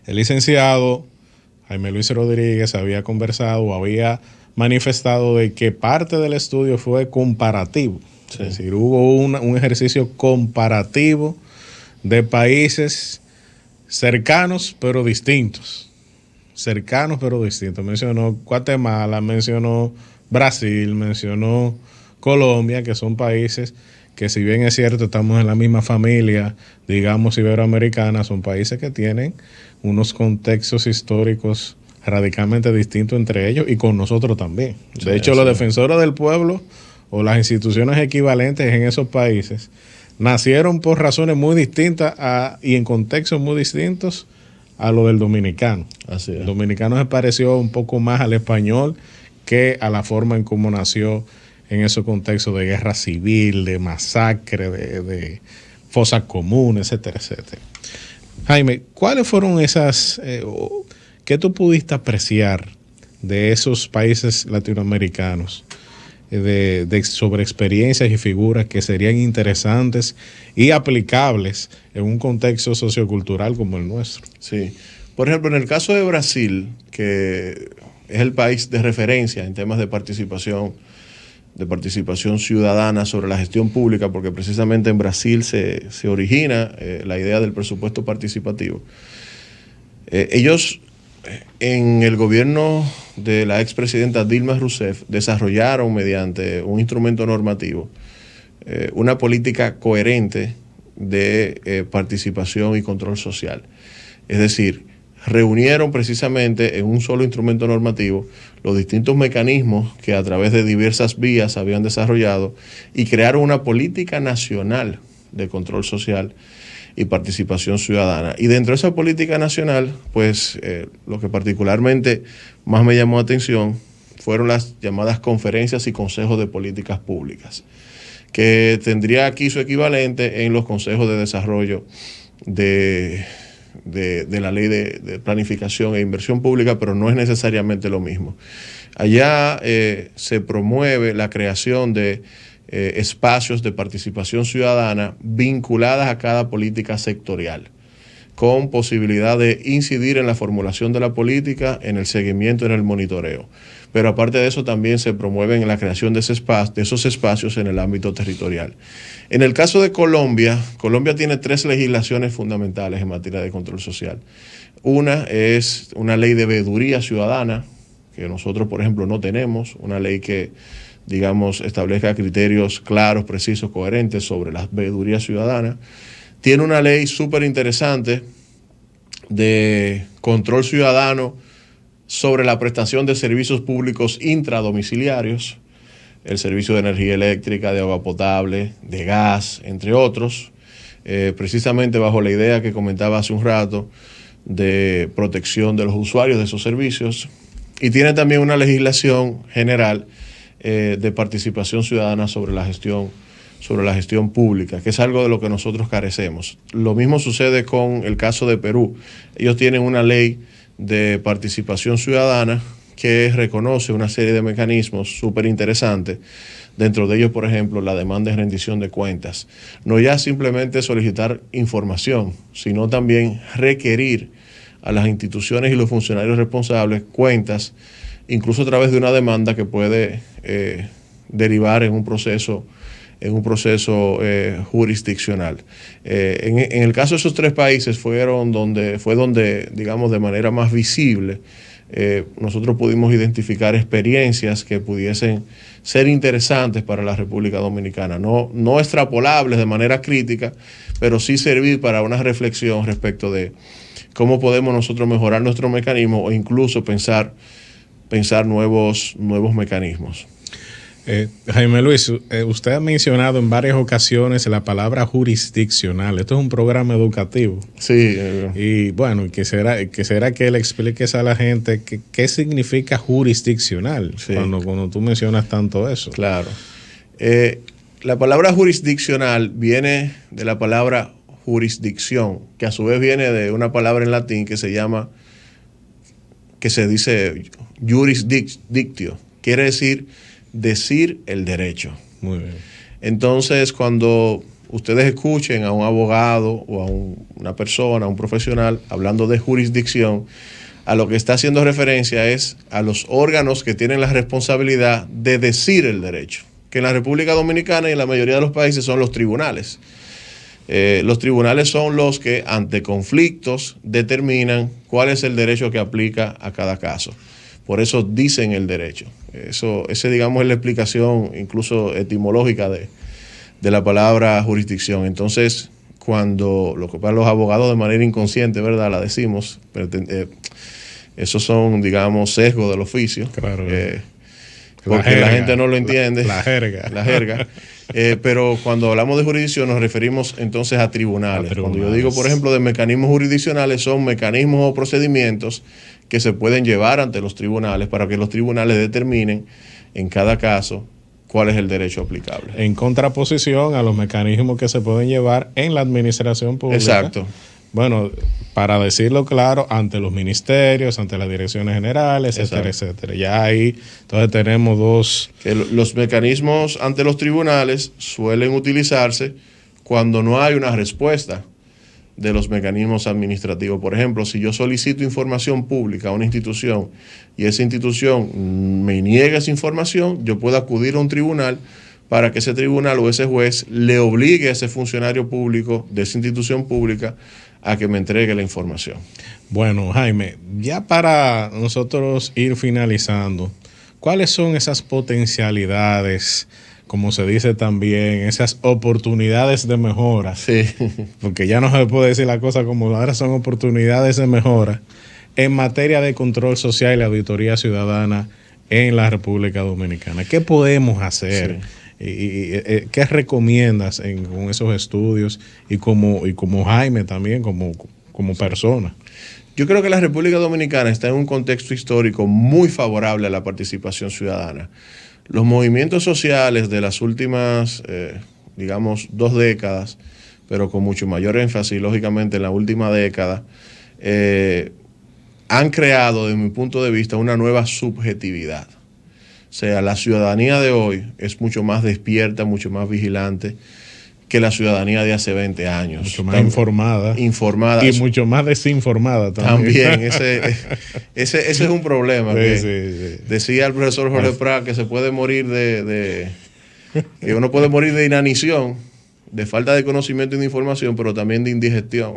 El licenciado Jaime Luis Rodríguez había manifestado de que parte del estudio fue comparativo. Sí. Es decir, hubo un ejercicio comparativo de países cercanos pero distintos. Mencionó Guatemala, mencionó Brasil, mencionó Colombia, que son países que, si bien es cierto, estamos en la misma familia, digamos, iberoamericana, son países que tienen unos contextos históricos radicalmente distintos entre ellos y con nosotros también. De hecho, los defensores del pueblo o las instituciones equivalentes en esos países nacieron por razones muy distintas y en contextos muy distintos a lo del dominicano. Así es. El dominicano se pareció un poco más al español que a la forma en cómo nació en esos contextos de guerra civil, de masacre, de fosas comunes, etcétera, etcétera. Jaime, ¿cuáles fueron esas, qué tú pudiste apreciar de esos países latinoamericanos, sobre experiencias y figuras que serían interesantes y aplicables en un contexto sociocultural como el nuestro? Sí. Por ejemplo, en el caso de Brasil, que es el país de referencia en temas de participación ciudadana sobre la gestión pública, porque precisamente en Brasil se origina la idea del presupuesto participativo. Ellos, en el gobierno de la expresidenta Dilma Rousseff, desarrollaron mediante un instrumento normativo una política coherente de participación y control social. Es decir, reunieron precisamente en un solo instrumento normativo los distintos mecanismos que a través de diversas vías habían desarrollado y crearon una política nacional de control social y participación ciudadana. Y dentro de esa política nacional, pues lo que particularmente más me llamó la atención fueron las llamadas conferencias y consejos de políticas públicas, que tendría aquí su equivalente en los consejos de desarrollo de la ley de planificación e inversión pública, pero no es necesariamente lo mismo. Allá se promueve la creación de espacios de participación ciudadana vinculadas a cada política sectorial, con posibilidad de incidir en la formulación de la política, en el seguimiento, en el monitoreo. Pero aparte de eso también se promueve la creación de esos espacios en el ámbito territorial. En el caso de Colombia, Colombia tiene 3 legislaciones fundamentales en materia de control social. Una es una ley de veeduría ciudadana, que nosotros, por ejemplo, no tenemos, una ley que, digamos, establezca criterios claros, precisos, coherentes sobre la veeduría ciudadana. Tiene una ley súper interesante de control ciudadano sobre la prestación de servicios públicos intradomiciliarios, el servicio de energía eléctrica, de agua potable, de gas, entre otros, precisamente bajo la idea que comentaba hace un rato de protección de los usuarios de esos servicios. Y tiene también una legislación general de participación ciudadana sobre la gestión pública, que es algo de lo que nosotros carecemos. Lo mismo sucede con el caso de Perú. Ellos tienen una ley de participación ciudadana que reconoce una serie de mecanismos súper interesantes. Dentro de ellos, por ejemplo, la demanda de rendición de cuentas. No ya simplemente solicitar información, sino también requerir a las instituciones y los funcionarios responsables cuentas, incluso a través de una demanda que puede derivar en un proceso jurisdiccional. En el caso de esos 3 países fue donde, digamos, de manera más visible, nosotros pudimos identificar experiencias que pudiesen ser interesantes para la República Dominicana, no extrapolables de manera crítica, pero sí servir para una reflexión respecto de cómo podemos nosotros mejorar nuestro mecanismo o incluso pensar nuevos mecanismos. Jaime Luis, usted ha mencionado en varias ocasiones la palabra jurisdiccional. Esto es un programa educativo. Sí. Y bueno, quisiera que le expliques a la gente qué significa jurisdiccional, sí, cuando tú mencionas tanto eso. Claro. La palabra jurisdiccional viene de la palabra jurisdicción, que a su vez viene de una palabra en latín que se dice jurisdictio. Quiere decir el derecho. Muy bien. Entonces, cuando ustedes escuchen a un abogado o a una persona, a un profesional, hablando de jurisdicción, a lo que está haciendo referencia es a los órganos que tienen la responsabilidad de decir el derecho, que en la República Dominicana y en la mayoría de los países son los tribunales. Los tribunales son los que, ante conflictos, determinan cuál es el derecho que aplica a cada caso. Por eso dicen el derecho. Ese, digamos, es la explicación incluso etimológica de la palabra jurisdicción. Entonces, cuando los abogados de manera inconsciente, ¿verdad?, la decimos, esos son, digamos, sesgos del oficio. Claro. Porque la gente no lo entiende. La jerga. Pero cuando hablamos de jurisdicción nos referimos entonces a tribunales. Cuando yo digo, por ejemplo, de mecanismos jurisdiccionales, son mecanismos o procedimientos que se pueden llevar ante los tribunales para que los tribunales determinen en cada caso cuál es el derecho aplicable. En contraposición a los mecanismos que se pueden llevar en la administración pública. Exacto. Bueno, para decirlo claro, ante los ministerios, ante las direcciones generales, etcétera, etcétera. Ya ahí, entonces tenemos dos. Que los mecanismos ante los tribunales suelen utilizarse cuando no hay una respuesta de los mecanismos administrativos. Por ejemplo, si yo solicito información pública a una institución y esa institución me niega esa información, yo puedo acudir a un tribunal para que ese tribunal o ese juez le obligue a ese funcionario público de esa institución pública a que me entregue la información. Bueno, Jaime, ya para nosotros ir finalizando, ¿cuáles son esas potencialidades, como se dice también, esas oportunidades de mejora? Sí. Porque ya no se puede decir la cosa como ahora, son oportunidades de mejora en materia de control social y auditoría ciudadana en la República Dominicana. ¿Qué podemos hacer? Sí. ¿Y qué recomiendas con esos estudios y como Jaime también, como persona? Yo creo que la República Dominicana está en un contexto histórico muy favorable a la participación ciudadana. Los movimientos sociales de las últimas, digamos, 2 décadas, pero con mucho mayor énfasis, lógicamente, en la última década, han creado, desde mi punto de vista, una nueva subjetividad. O sea, la ciudadanía de hoy es mucho más despierta, mucho más vigilante que la ciudadanía de hace 20 años. Mucho más informada. Y mucho más desinformada también. Ese es un problema. Sí. Decía el profesor Jorge Prat que se puede morir que uno puede morir de inanición, de falta de conocimiento y de información, pero también de indigestión.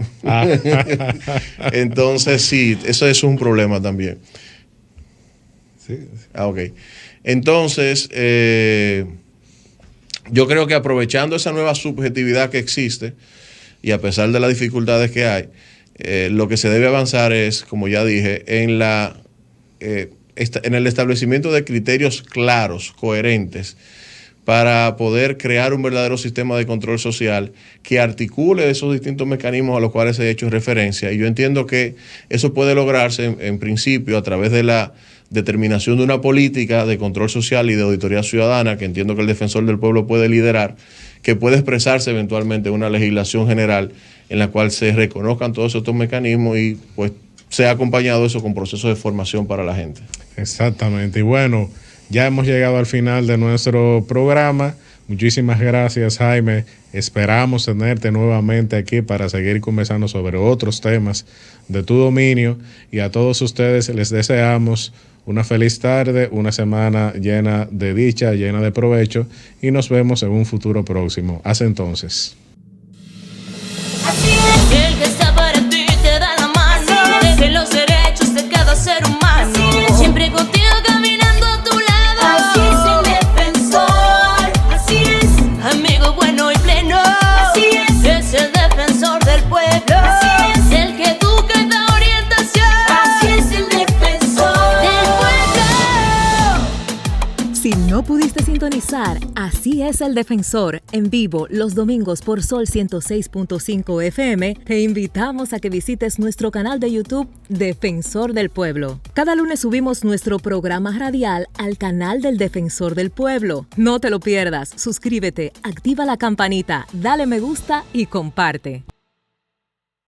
Entonces, sí, eso es un problema también. Sí. Ok. Entonces, yo creo que aprovechando esa nueva subjetividad que existe y a pesar de las dificultades que hay, lo que se debe avanzar es, como ya dije, en el establecimiento de criterios claros, coherentes, para poder crear un verdadero sistema de control social que articule esos distintos mecanismos a los cuales he hecho referencia. Y yo entiendo que eso puede lograrse en principio a través de la determinación de una política de control social y de auditoría ciudadana, que entiendo que el Defensor del Pueblo puede liderar, que puede expresarse eventualmente en una legislación general en la cual se reconozcan todos estos mecanismos y pues sea acompañado eso con procesos de formación para la gente. Exactamente. Y bueno, ya hemos llegado al final de nuestro programa. Muchísimas gracias, Jaime. Esperamos tenerte nuevamente aquí para seguir conversando sobre otros temas de tu dominio. Y a todos ustedes les deseamos una feliz tarde, una semana llena de dicha, llena de provecho. Y nos vemos en un futuro próximo. Hasta entonces. Así es. El que está para ti te da la mano. De los derechos de cada ser humano. Siempre contigo caminando a tu lado. Así es el defensor. Así es. Amigo bueno y pleno. Así es el defensor del pueblo. Así es el que educa y da orientación. Así es el defensor del pueblo. Si no pudiste sintonizar, Así es el Defensor, en vivo los domingos por Sol 106.5 FM, te invitamos a que visites nuestro canal de YouTube Defensor del Pueblo. Cada lunes subimos nuestro programa radial al canal del Defensor del Pueblo. No te lo pierdas, suscríbete, activa la campanita, dale me gusta y comparte.